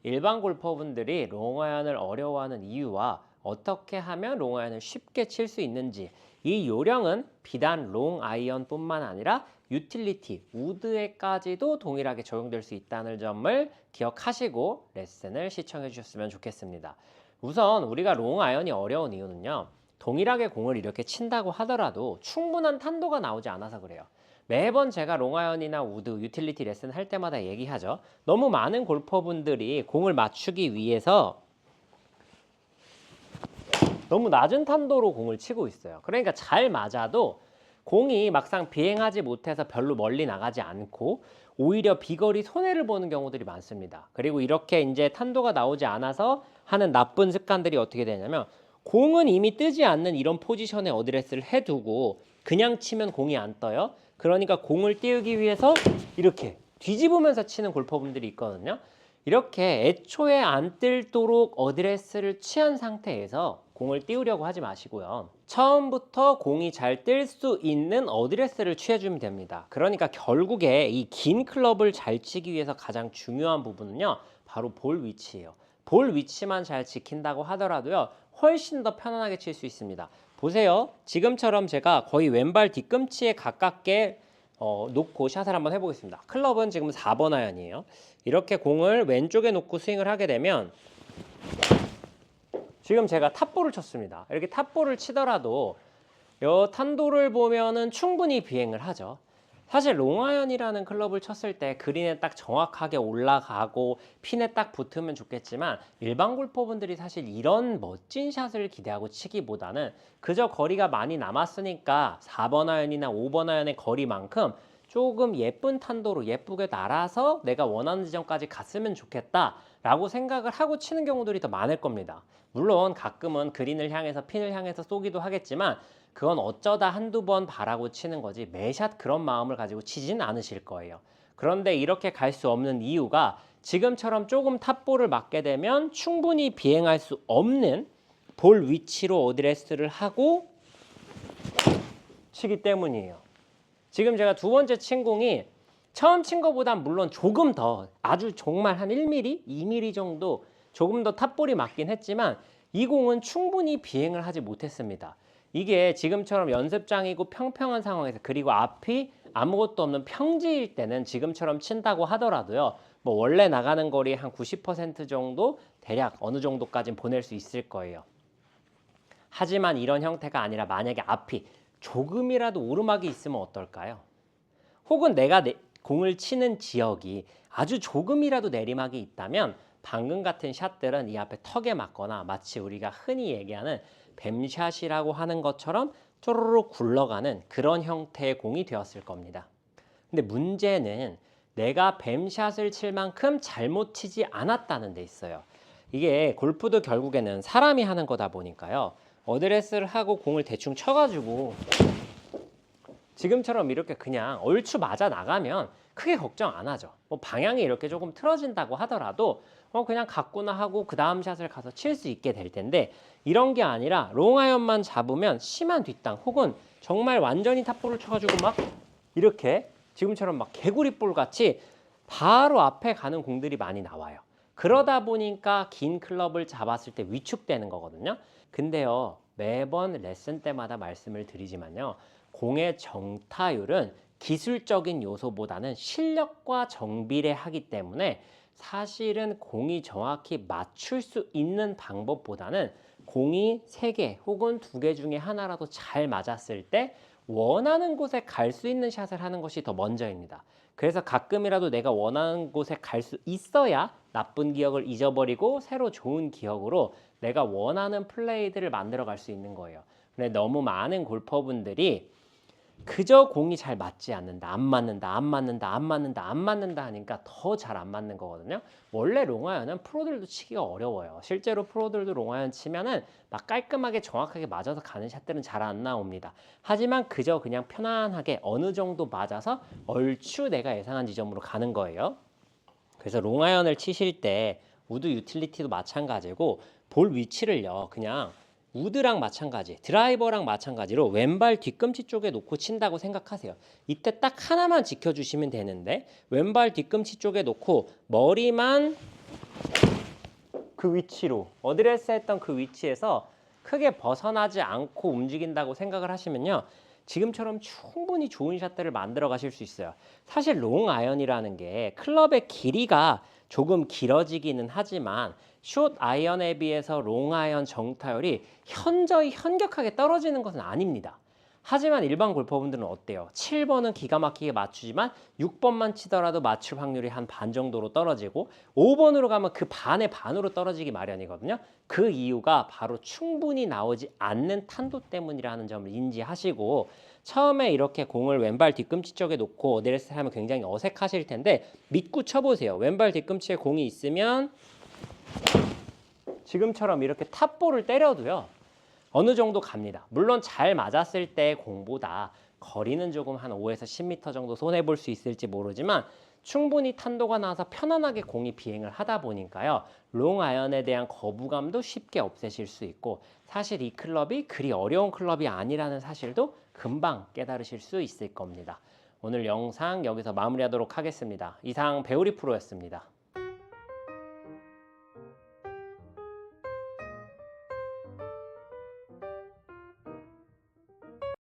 일반 골퍼분들이 롱아이언을 어려워하는 이유와 어떻게 하면 롱아이언을 쉽게 칠 수 있는지, 이 요령은 비단 롱아이언뿐만 아니라 유틸리티, 우드에까지도 동일하게 적용될 수 있다는 점을 기억하시고 레슨을 시청해 주셨으면 좋겠습니다. 우선 우리가 롱아이언이 어려운 이유는요, 동일하게 공을 이렇게 친다고 하더라도 충분한 탄도가 나오지 않아서 그래요. 매번 제가 롱아이언이나 우드, 유틸리티 레슨 할 때마다 얘기하죠. 너무 많은 골퍼분들이 공을 맞추기 위해서 너무 낮은 탄도로 공을 치고 있어요. 그러니까 잘 맞아도 공이 막상 비행하지 못해서 별로 멀리 나가지 않고 오히려 비거리 손해를 보는 경우들이 많습니다. 그리고 이렇게 이제 탄도가 나오지 않아서 하는 나쁜 습관들이 어떻게 되냐면, 공은 이미 뜨지 않는 이런 포지션에 어드레스를 해두고 그냥 치면 공이 안 떠요. 그러니까 공을 띄우기 위해서 이렇게 뒤집으면서 치는 골퍼분들이 있거든요. 이렇게 애초에 안 뜰도록 어드레스를 취한 상태에서 공을 띄우려고 하지 마시고요. 처음부터 공이 잘 뜰 수 있는 어드레스를 취해주면 됩니다. 그러니까 결국에 이 긴 클럽을 잘 치기 위해서 가장 중요한 부분은요, 바로 볼 위치예요. 볼 위치만 잘 지킨다고 하더라도요, 훨씬 더 편안하게 칠 수 있습니다. 보세요. 지금처럼 제가 거의 왼발 뒤꿈치에 가깝게 놓고 샷을 한번 해보겠습니다. 클럽은 지금 4번 아이언이에요. 이렇게 공을 왼쪽에 놓고 스윙을 하게 되면, 지금 제가 탑볼을 쳤습니다. 이렇게 탑볼을 치더라도 이 탄도를 보면은 충분히 비행을 하죠. 사실 롱아이언이라는 클럽을 쳤을 때 그린에 딱 정확하게 올라가고 핀에 딱 붙으면 좋겠지만, 일반 골퍼분들이 사실 이런 멋진 샷을 기대하고 치기보다는 그저 거리가 많이 남았으니까 4번 아이언이나 5번 아이언의 거리만큼 조금 예쁜 탄도로 예쁘게 날아서 내가 원하는 지점까지 갔으면 좋겠다 라고 생각을 하고 치는 경우들이 더 많을 겁니다. 물론 가끔은 그린을 향해서 핀을 향해서 쏘기도 하겠지만, 그건 어쩌다 한두 번 바라고 치는 거지 매샷 그런 마음을 가지고 치진 않으실 거예요. 그런데 이렇게 갈 수 없는 이유가, 지금처럼 조금 탑볼을 맞게 되면 충분히 비행할 수 없는 볼 위치로 어드레스를 하고 치기 때문이에요. 지금 제가 두 번째 친 공이 처음 친 것보단 물론 조금 더, 아주 정말 한 1mm, 2mm 정도 조금 더 탑볼이 맞긴 했지만, 이 공은 충분히 비행을 하지 못했습니다. 이게 지금처럼 연습장이고 평평한 상황에서, 그리고 앞이 아무것도 없는 평지일 때는 지금처럼 친다고 하더라도요, 뭐 원래 나가는 거리 한 90% 정도 대략 어느 정도까지는 보낼 수 있을 거예요. 하지만 이런 형태가 아니라 만약에 앞이 조금이라도 오르막이 있으면 어떨까요? 혹은 내가 공을 치는 지역이 아주 조금이라도 내리막이 있다면 방금 같은 샷들은 이 앞에 턱에 맞거나 마치 우리가 흔히 얘기하는 뱀샷이라고 하는 것처럼 쪼르륵 굴러가는 그런 형태의 공이 되었을 겁니다. 근데 문제는 내가 뱀샷을 칠 만큼 잘못 치지 않았다는 데 있어요. 이게 골프도 결국에는 사람이 하는 거다 보니까요, 어드레스를 하고 공을 대충 쳐가지고 지금처럼 이렇게 그냥 얼추 맞아 나가면 크게 걱정 안 하죠. 뭐 방향이 이렇게 조금 틀어진다고 하더라도 그냥 갔구나 하고 그 다음 샷을 가서 칠 수 있게 될 텐데, 이런 게 아니라 롱아이언만 잡으면 심한 뒷땅, 혹은 정말 완전히 탑볼을 쳐가지고 막 이렇게 지금처럼 막 개구리볼 같이 바로 앞에 가는 공들이 많이 나와요. 그러다 보니까 긴 클럽을 잡았을 때 위축되는 거거든요. 근데요, 매번 레슨 때마다 말씀을 드리지만요, 공의 정타율은 기술적인 요소보다는 실력과 정비례하기 때문에, 사실은 공이 정확히 맞출 수 있는 방법보다는 공이 3개 혹은 2개 중에 하나라도 잘 맞았을 때 원하는 곳에 갈 수 있는 샷을 하는 것이 더 먼저입니다. 그래서 가끔이라도 내가 원하는 곳에 갈 수 있어야 나쁜 기억을 잊어버리고 새로 좋은 기억으로 내가 원하는 플레이들을 만들어 갈 수 있는 거예요. 근데 너무 많은 골퍼분들이 그저 공이 잘 맞지 않는다, 안 맞는다, 안 맞는다, 안 맞는다, 안 맞는다 하니까 더 잘 안 맞는 거거든요. 원래 롱아이언은 프로들도 치기가 어려워요. 실제로 프로들도 롱아이언 치면은 막 깔끔하게 정확하게 맞아서 가는 샷들은 잘 안 나옵니다. 하지만 그저 그냥 편안하게 어느 정도 맞아서 얼추 내가 예상한 지점으로 가는 거예요. 그래서 롱아이언을 치실 때 우드 유틸리티도 마찬가지고, 볼 위치를요, 그냥 우드랑 마찬가지, 드라이버랑 마찬가지로 왼발 뒤꿈치 쪽에 놓고 친다고 생각하세요. 이때 딱 하나만 지켜주시면 되는데, 왼발 뒤꿈치 쪽에 놓고 머리만 그 위치로 어드레스 했던 그 위치에서 크게 벗어나지 않고 움직인다고 생각을 하시면요. 지금처럼 충분히 좋은 샷들을 만들어 가실 수 있어요. 사실 롱 아이언이라는 게 클럽의 길이가 조금 길어지기는 하지만 숏 아이언에 비해서 롱 아이언 정타율이 현저히 현격하게 떨어지는 것은 아닙니다. 하지만 일반 골퍼분들은 어때요? 7번은 기가 막히게 맞추지만 6번만 치더라도 맞출 확률이 한 반 정도로 떨어지고 5번으로 가면 그 반의 반으로 떨어지기 마련이거든요. 그 이유가 바로 충분히 나오지 않는 탄도 때문이라는 점을 인지하시고 처음에 이렇게 공을 왼발 뒤꿈치 쪽에 놓고 어드레스 하면 굉장히 어색하실 텐데 믿고 쳐보세요. 왼발 뒤꿈치에 공이 있으면 지금처럼 이렇게 탑볼을 때려도요. 어느 정도 갑니다. 물론 잘 맞았을 때 공보다 거리는 조금 한 5에서 10m 정도 손해볼 수 있을지 모르지만 충분히 탄도가 나와서 편안하게 공이 비행을 하다 보니까요. 롱 아이언에 대한 거부감도 쉽게 없애실 수 있고 사실 이 클럽이 그리 어려운 클럽이 아니라는 사실도 금방 깨달으실 수 있을 겁니다. 오늘 영상 여기서 마무리하도록 하겠습니다. 이상 배우리 프로였습니다.